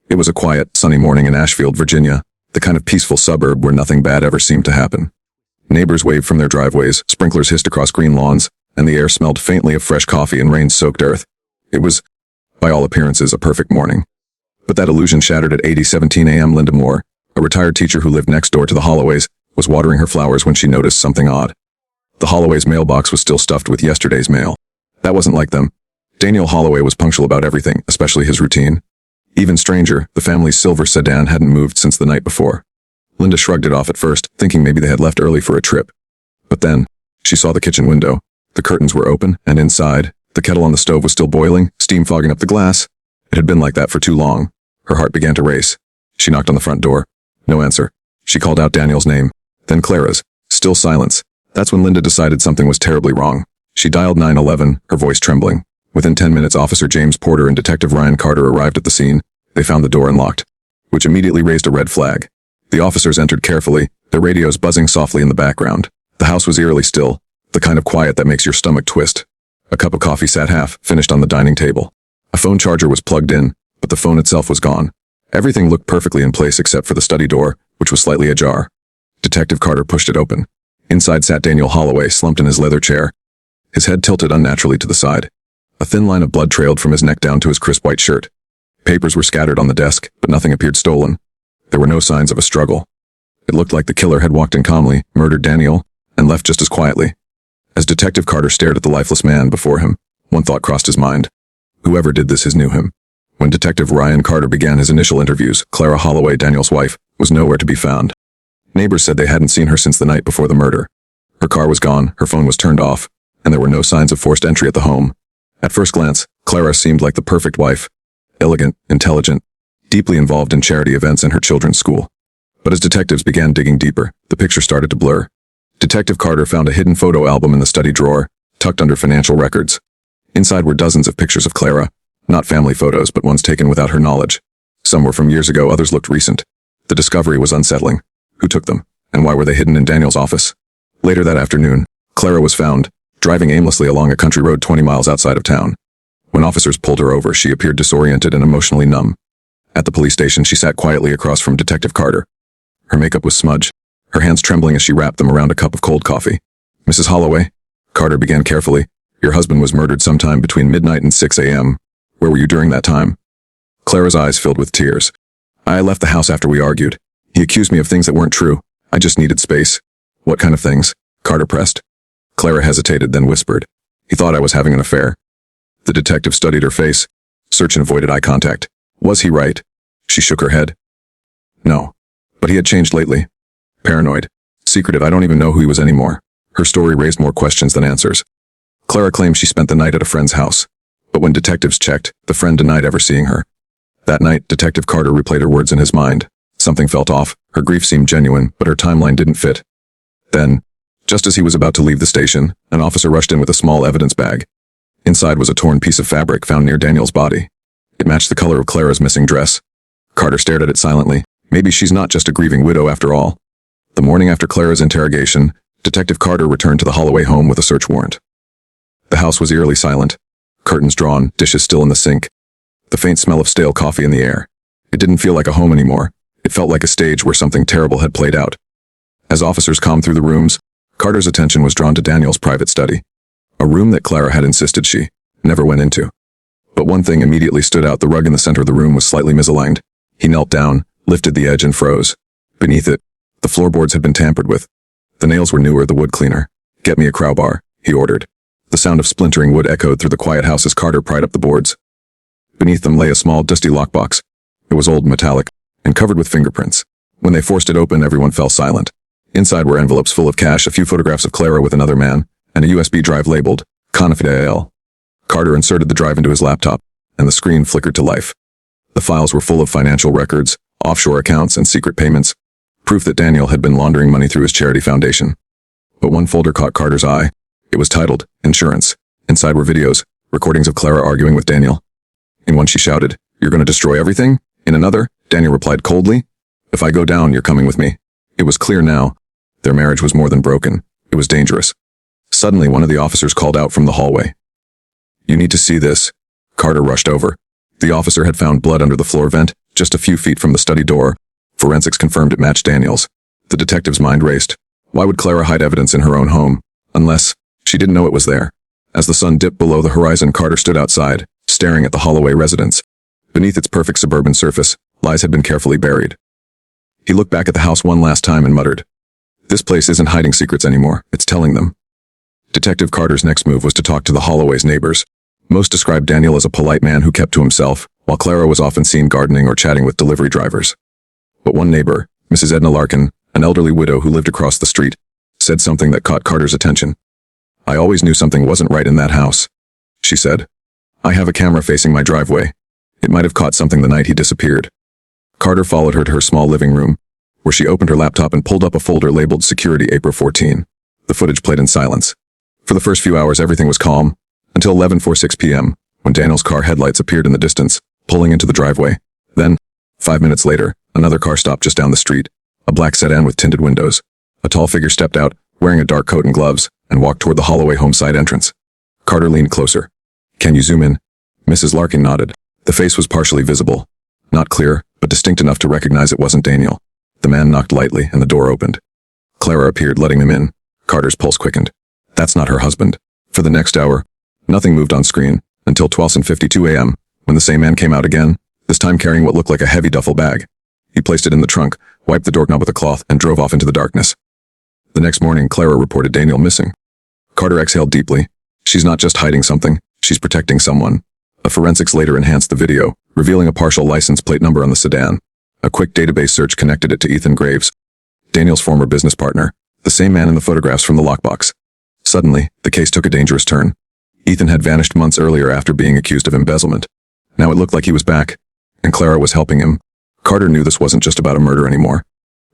It was a quiet, sunny morning in Ashfield, Virginia, the kind of peaceful suburb where nothing bad ever seemed to happen. Neighbors waved from their driveways, sprinklers hissed across green lawns, and the air smelled faintly of fresh coffee and rain-soaked earth. It was, by all appearances, a perfect morning. But that illusion shattered at 8:17 a.m. Linda Moore, a retired teacher who lived next door to the Holloways, was watering her flowers when she noticed something odd. The Holloways' mailbox was still stuffed with yesterday's mail. That wasn't like them. Daniel Holloway was punctual about everything, especially his routine. Even stranger, the family's silver sedan hadn't moved since the night before. Linda shrugged it off at first, thinking maybe they had left early for a trip. But then, she saw the kitchen window. The curtains were open, and inside, the kettle on the stove was still boiling, steam fogging up the glass. It had been like that for too long. Her heart began to race. She knocked on the front door. No answer. She called out Daniel's name, then Clara's. Still silence. That's when Linda decided something was terribly wrong. She dialed 911, her voice trembling. Within 10 minutes, Officer James Porter and Detective Ryan Carter arrived at the scene. They found the door unlocked, which immediately raised a red flag. The officers entered carefully, their radios buzzing softly in the background. The house was eerily still, the kind of quiet that makes your stomach twist. A cup of coffee sat half, finished on the dining table. A phone charger was plugged in, but the phone itself was gone. Everything looked perfectly in place except for the study door, which was slightly ajar. Detective Carter pushed it open. Inside sat Daniel Holloway, slumped in his leather chair, his head tilted unnaturally to the side. A thin line of blood trailed from his neck down to his crisp white shirt. Papers were scattered on the desk, but nothing appeared stolen. There were no signs of a struggle. It looked like the killer had walked in calmly, murdered Daniel, and left just as quietly. As Detective Carter stared at the lifeless man before him, one thought crossed his mind. Whoever did this knew him. When Detective Ryan Carter began his initial interviews, Clara Holloway, Daniel's wife, was nowhere to be found. Neighbors said they hadn't seen her since the night before the murder. Her car was gone, her phone was turned off, and there were no signs of forced entry at the home. At first glance, Clara seemed like the perfect wife. Elegant, intelligent, deeply involved in charity events and her children's school. But as detectives began digging deeper, the picture started to blur. Detective Carter found a hidden photo album in the study drawer, tucked under financial records. Inside were dozens of pictures of Clara, not family photos but ones taken without her knowledge. Some were from years ago, others looked recent. The discovery was unsettling. Who took them, and why were they hidden in Daniel's office? Later that afternoon, Clara was found, driving aimlessly along a country road 20 miles outside of town. When officers pulled her over, she appeared disoriented and emotionally numb. At the police station, she sat quietly across from Detective Carter. Her makeup was smudged, her hands trembling as she wrapped them around a cup of cold coffee. "Mrs. Holloway," Carter began carefully, "your husband was murdered sometime between midnight and 6 a.m. Where were you during that time?" Clara's eyes filled with tears. "I left the house after we argued. He accused me of things that weren't true. I just needed space." "What kind of things?" Carter pressed. Clara hesitated, then whispered, "He thought I was having an affair." The detective studied her face. Searchin avoided eye contact. "Was he right?" She shook her head. "No. But he had changed lately. Paranoid. Secretive. I don't even know who he was anymore." Her story raised more questions than answers. Clara claimed she spent the night at a friend's house. But when detectives checked, the friend denied ever seeing her. That night, Detective Carter replayed her words in his mind. Something felt off. Her grief seemed genuine, but her timeline didn't fit. Then, just as he was about to leave the station, an officer rushed in with a small evidence bag. Inside was a torn piece of fabric found near Daniel's body. It matched the color of Clara's missing dress. Carter stared at it silently. Maybe she's not just a grieving widow after all. The morning after Clara's interrogation, Detective Carter returned to the Holloway home with a search warrant. The house was eerily silent. Curtains drawn, dishes still in the sink. The faint smell of stale coffee in the air. It didn't feel like a home anymore. It felt like a stage where something terrible had played out. As officers combed through the rooms, Carter's attention was drawn to Daniel's private study. A room that Clara had insisted she never went into. But one thing immediately stood out. The rug in the center of the room was slightly misaligned. He knelt down, lifted the edge and froze. Beneath it, the floorboards had been tampered with. The nails were newer, the wood cleaner. "Get me a crowbar," he ordered. The sound of splintering wood echoed through the quiet house as Carter pried up the boards. Beneath them lay a small, dusty lockbox. It was old, metallic, and covered with fingerprints. When they forced it open, everyone fell silent. Inside were envelopes full of cash, a few photographs of Clara with another man, and a USB drive labeled confidential. Carter inserted the drive into his laptop, and the screen flickered to life. The files were full of financial records, offshore accounts, and secret payments, proof that Daniel had been laundering money through his charity foundation. But one folder caught Carter's eye. It was titled Insurance. Inside were videos, recordings of Clara arguing with Daniel. In one she shouted, "You're going to destroy everything?" In another, Daniel replied coldly, "If I go down, you're coming with me." It was clear now. Their marriage was more than broken. It was dangerous. Suddenly, one of the officers called out from the hallway. "You need to see this." Carter rushed over. The officer had found blood under the floor vent, just a few feet from the study door. Forensics confirmed it matched Daniel's. The detective's mind raced. Why would Clara hide evidence in her own home? Unless she didn't know it was there. As the sun dipped below the horizon, Carter stood outside, staring at the Holloway residence. Beneath its perfect suburban surface, lies had been carefully buried. He looked back at the house one last time and muttered, "This place isn't hiding secrets anymore, it's telling them." Detective Carter's next move was to talk to the Holloway's neighbors. Most described Daniel as a polite man who kept to himself, while Clara was often seen gardening or chatting with delivery drivers. But one neighbor, Mrs. Edna Larkin, an elderly widow who lived across the street, said something that caught Carter's attention. "I always knew something wasn't right in that house," she said. "I have a camera facing my driveway. It might have caught something the night he disappeared." Carter followed her to her small living room, where she opened her laptop and pulled up a folder labeled Security April 14. The footage played in silence. For the first few hours, everything was calm, until 11:46 p.m., when Daniel's car headlights appeared in the distance, pulling into the driveway. Then, 5 minutes later, another car stopped just down the street, a black sedan with tinted windows. A tall figure stepped out, wearing a dark coat and gloves, and walked toward the Holloway homeside entrance. Carter leaned closer. "Can you zoom in?" Mrs. Larkin nodded. The face was partially visible. Not clear, but distinct enough to recognize it wasn't Daniel. The man knocked lightly, and the door opened. Clara appeared, letting them in. Carter's pulse quickened. That's not her husband. For the next hour, nothing moved on screen, until 12:52 a.m., when the same man came out again, this time carrying what looked like a heavy duffel bag. He placed it in the trunk, wiped the doorknob with a cloth, and drove off into the darkness. The next morning, Clara reported Daniel missing. Carter exhaled deeply. She's not just hiding something, she's protecting someone. A forensics later enhanced the video, revealing a partial license plate number on the sedan. A quick database search connected it to Ethan Graves, Daniel's former business partner, the same man in the photographs from the lockbox. Suddenly, the case took a dangerous turn. Ethan had vanished months earlier after being accused of embezzlement. Now it looked like he was back, and Clara was helping him. Carter knew this wasn't just about a murder anymore.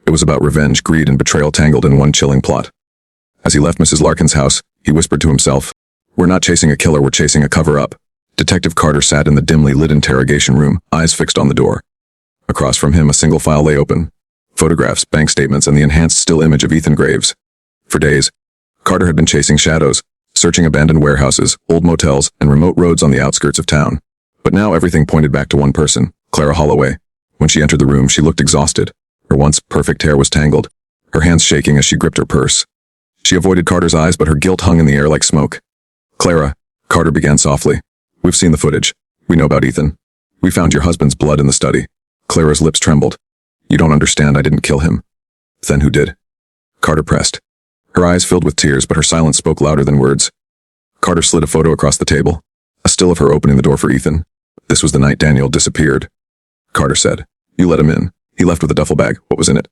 It was about revenge, greed, and betrayal tangled in one chilling plot. As he left Mrs. Larkin's house, he whispered to himself, "We're not chasing a killer, we're chasing a cover-up." Detective Carter sat in the dimly lit interrogation room, eyes fixed on the door. Across from him, a single file lay open. Photographs, bank statements, and the enhanced still image of Ethan Graves. For days, Carter had been chasing shadows, searching abandoned warehouses, old motels, and remote roads on the outskirts of town. But now everything pointed back to one person, Clara Holloway. When she entered the room, she looked exhausted. Her once perfect hair was tangled, her hands shaking as she gripped her purse. She avoided Carter's eyes, but her guilt hung in the air like smoke. "Clara," Carter began softly. "We've seen the footage. We know about Ethan. We found your husband's blood in the study." Clara's lips trembled. "You don't understand, I didn't kill him." "Then who did?" Carter pressed. Her eyes filled with tears, but her silence spoke louder than words. Carter slid a photo across the table, a still of her opening the door for Ethan. "This was the night Daniel disappeared," Carter said. "You let him in. He left with a duffel bag. What was in it?"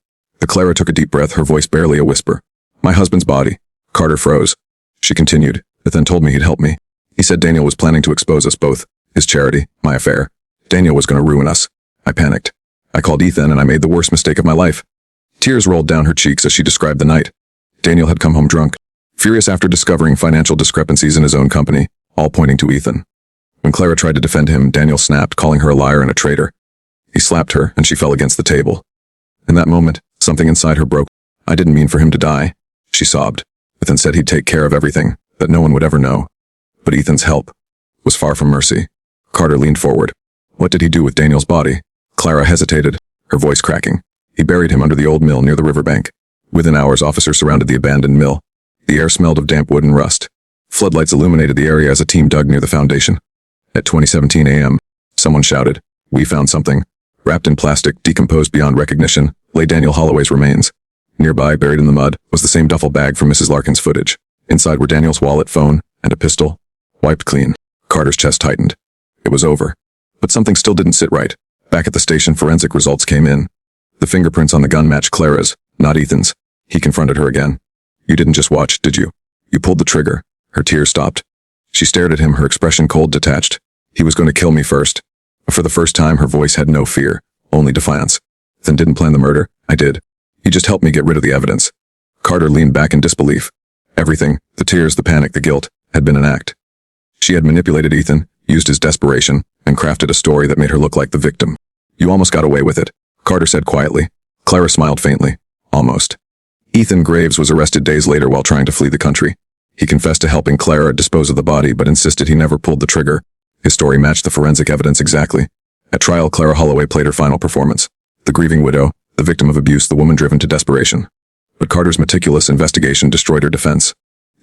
Clara took a deep breath, her voice barely a whisper. "My husband's body." Carter froze. She continued, "But then told me he'd help me. He said Daniel was planning to expose us both. His charity, my affair. Daniel was going to ruin us. I panicked. I called Ethan and I made the worst mistake of my life." Tears rolled down her cheeks as she described the night. Daniel had come home drunk, furious after discovering financial discrepancies in his own company, all pointing to Ethan. When Clara tried to defend him, Daniel snapped, calling her a liar and a traitor. He slapped her, and she fell against the table. In that moment, something inside her broke. "I didn't mean for him to die," she sobbed. Ethan said he'd take care of everything, that no one would ever know. But Ethan's help was far from mercy. Carter leaned forward. "What did he do with Daniel's body?" Clara hesitated, her voice cracking. "He buried him under the old mill near the riverbank." Within hours, officers surrounded the abandoned mill. The air smelled of damp wood and rust. Floodlights illuminated the area as a team dug near the foundation. At 20:17 a.m., someone shouted, "We found something." Wrapped in plastic, decomposed beyond recognition, lay Daniel Holloway's remains. Nearby, buried in the mud, was the same duffel bag from Mrs. Larkin's footage. Inside were Daniel's wallet, phone, and a pistol. Wiped clean. Carter's chest tightened. It was over. But something still didn't sit right. Back at the station, forensic results came in. The fingerprints on the gun matched Clara's, not Ethan's. He confronted her again. "You didn't just watch, did you? You pulled the trigger." Her tears stopped. She stared at him, her expression cold, detached. "He was going to kill me first." For the first time, her voice had no fear, only defiance. "Then didn't plan the murder?" "I did. He just helped me get rid of the evidence." Carter leaned back in disbelief. Everything, the tears, the panic, the guilt, had been an act. She had manipulated Ethan, used his desperation, and crafted a story that made her look like the victim. "You almost got away with it," Carter said quietly. Clara smiled faintly. "Almost." Ethan Graves was arrested days later while trying to flee the country. He confessed to helping Clara dispose of the body, but insisted he never pulled the trigger. His story matched the forensic evidence exactly. At trial, Clara Holloway played her final performance. The grieving widow, the victim of abuse, the woman driven to desperation. But Carter's meticulous investigation destroyed her defense.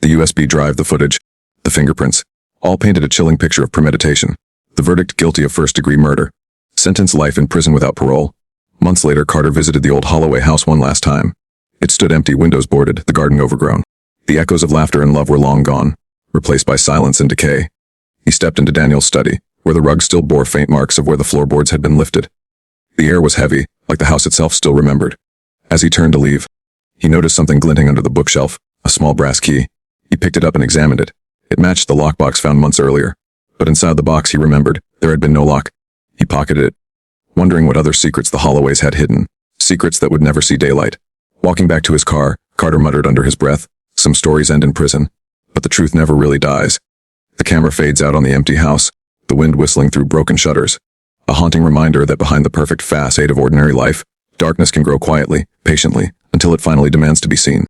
The USB drive, the footage, the fingerprints, all painted a chilling picture of premeditation. The verdict: guilty of first-degree murder. Sentence: life in prison without parole. Months later, Carter visited the old Holloway house one last time. It stood empty, windows boarded, the garden overgrown. The echoes of laughter and love were long gone, replaced by silence and decay. He stepped into Daniel's study, where the rug still bore faint marks of where the floorboards had been lifted. The air was heavy, like the house itself still remembered. As he turned to leave, he noticed something glinting under the bookshelf, a small brass key. He picked it up and examined it. It matched the lockbox found months earlier. But inside the box, he remembered, there had been no lock. He pocketed it, wondering what other secrets the Holloways had hidden. Secrets that would never see daylight. Walking back to his car, Carter muttered under his breath, some stories end in prison, but the truth never really dies. The camera fades out on the empty house, the wind whistling through broken shutters. A haunting reminder that behind the perfect facade of ordinary life, darkness can grow quietly, patiently, until it finally demands to be seen.